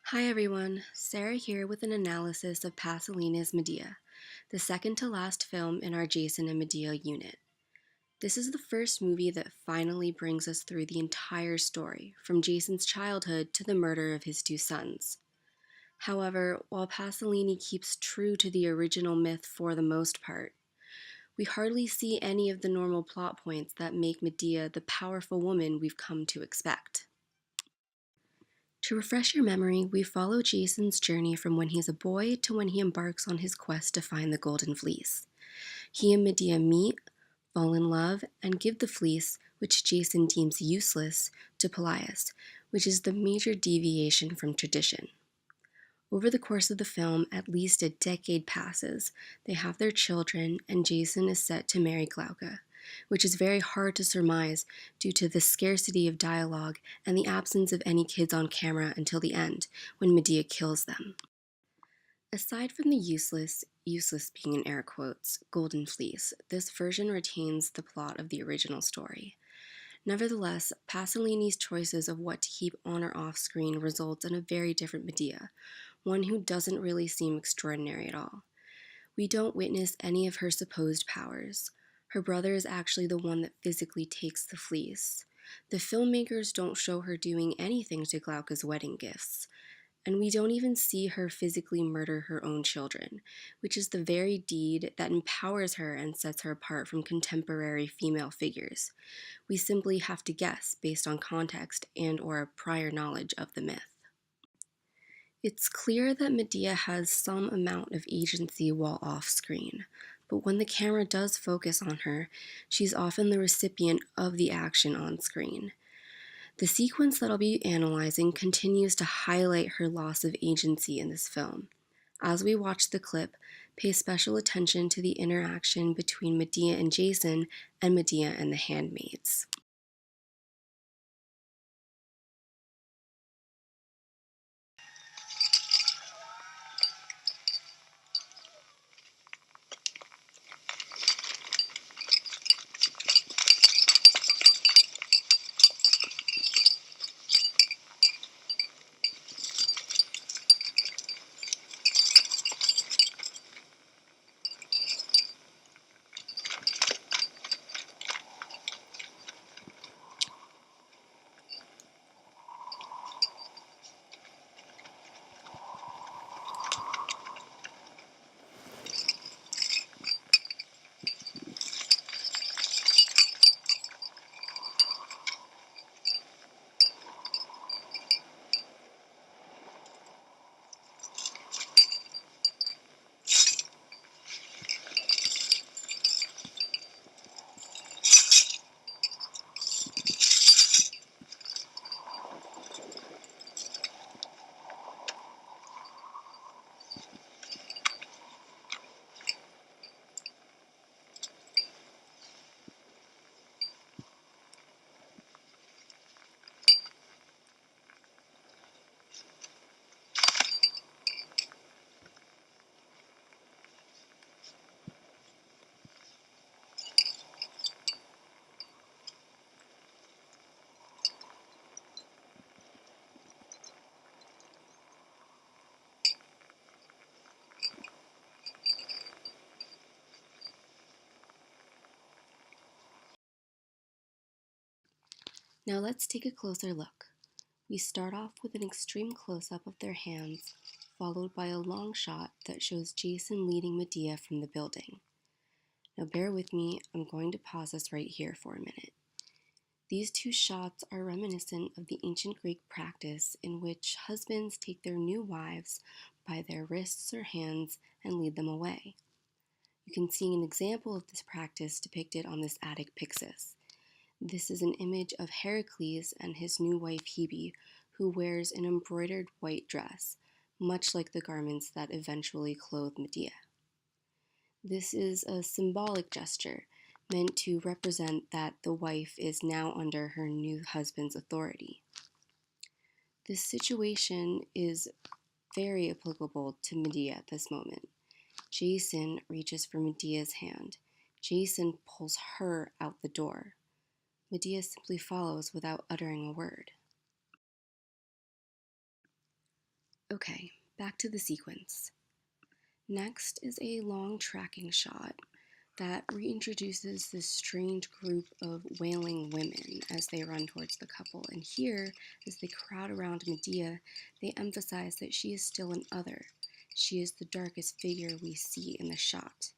Hi everyone, Sarah here with an analysis of Pasolini's Medea, the second to last film in our Jason and Medea unit. This is the first movie that finally brings us through the entire story, from Jason's childhood to the murder of his two sons. However, while Pasolini keeps true to the original myth for the most part, we hardly see any of the normal plot points that make Medea the powerful woman we've come to expect. To refresh your memory, we follow Jason's journey from when he's a boy to when he embarks on his quest to find the Golden Fleece. He and Medea meet, fall in love, and give the fleece, which Jason deems useless, to Pelias, which is the major deviation from tradition. Over the course of the film, at least a decade passes. They have their children, and Jason is set to marry Glauca, which is very hard to surmise due to the scarcity of dialogue and the absence of any kids on camera until the end, when Medea kills them. Aside from the useless being in air quotes, Golden Fleece, this version retains the plot of the original story. Nevertheless, Pasolini's choices of what to keep on or off screen results in a very different Medea, one who doesn't really seem extraordinary at all. We don't witness any of her supposed powers. Her brother is actually the one that physically takes the fleece. The filmmakers don't show her doing anything to Glauca's wedding gifts, and we don't even see her physically murder her own children, which is the very deed that empowers her and sets her apart from contemporary female figures. We simply have to guess based on context and or prior knowledge of the myth. It's clear that Medea has some amount of agency while off screen, but when the camera does focus on her, she's often the recipient of the action on screen. The sequence that I'll be analyzing continues to highlight her loss of agency in this film. As we watch the clip, pay special attention to the interaction between Medea and Jason and Medea and the handmaids. Now let's take a closer look. We start off with an extreme close-up of their hands, followed by a long shot that shows Jason leading Medea from the building. Now bear with me, I'm going to pause this right here for a minute. These two shots are reminiscent of the ancient Greek practice in which husbands take their new wives by their wrists or hands and lead them away. You can see an example of this practice depicted on this Attic Pyxis. This is an image of Heracles and his new wife Hebe, who wears an embroidered white dress, much like the garments that eventually clothe Medea. This is a symbolic gesture meant to represent that the wife is now under her new husband's authority. This situation is very applicable to Medea at this moment. Jason reaches for Medea's hand. Jason pulls her out the door. Medea simply follows without uttering a word. Okay, back to the sequence. Next is a long tracking shot that reintroduces this strange group of wailing women as they run towards the couple. And here, as they crowd around Medea, they emphasize that she is still an other. She is the darkest figure we see in the shot.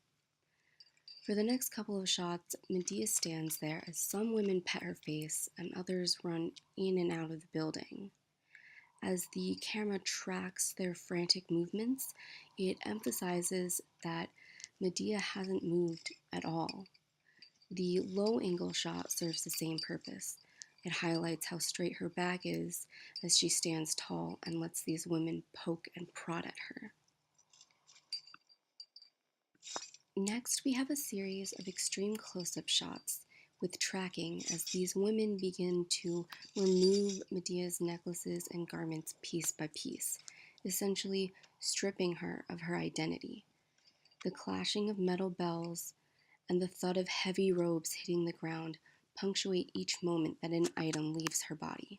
For the next couple of shots, Medea stands there as some women pet her face and others run in and out of the building. As the camera tracks their frantic movements, it emphasizes that Medea hasn't moved at all. The low angle shot serves the same purpose. It highlights how straight her back is as she stands tall and lets these women poke and prod at her. Next, we have a series of extreme close-up shots with tracking as these women begin to remove Medea's necklaces and garments piece by piece, essentially stripping her of her identity. The clashing of metal bells and the thud of heavy robes hitting the ground punctuate each moment that an item leaves her body.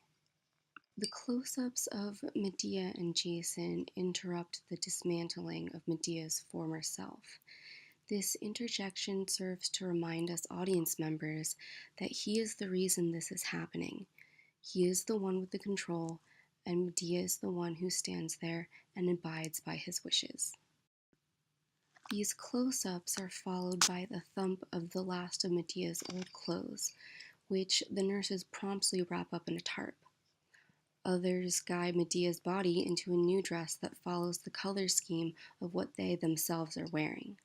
The close-ups of Medea and Jason interrupt the dismantling of Medea's former self. This interjection serves to remind us audience members that he is the reason this is happening. He is the one with the control, and Medea is the one who stands there and abides by his wishes. These close-ups are followed by the thump of the last of Medea's old clothes, which the nurses promptly wrap up in a tarp. Others guide Medea's body into a new dress that follows the color scheme of what they themselves are wearing.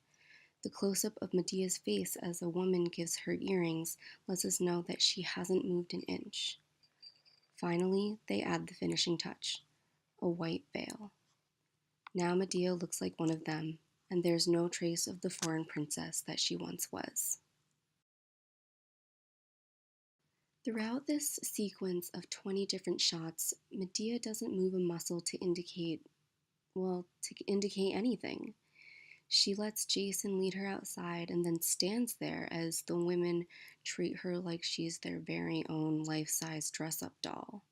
The close-up of Medea's face as a woman gives her earrings lets us know that she hasn't moved an inch. Finally, they add the finishing touch, a white veil. Now Medea looks like one of them, and there's no trace of the foreign princess that she once was. Throughout this sequence of 20 different shots, Medea doesn't move a muscle to indicate anything. She lets Jason lead her outside and then stands there as the women treat her like she's their very own life-size dress-up doll.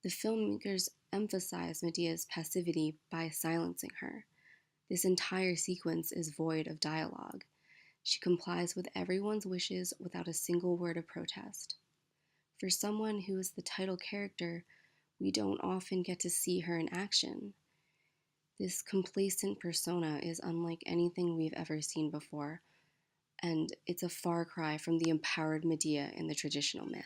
The filmmakers emphasize Medea's passivity by silencing her. This entire sequence is void of dialogue. She complies with everyone's wishes without a single word of protest. For someone who is the title character, we don't often get to see her in action. This complacent persona is unlike anything we've ever seen before, and it's a far cry from the empowered Medea in the traditional myth.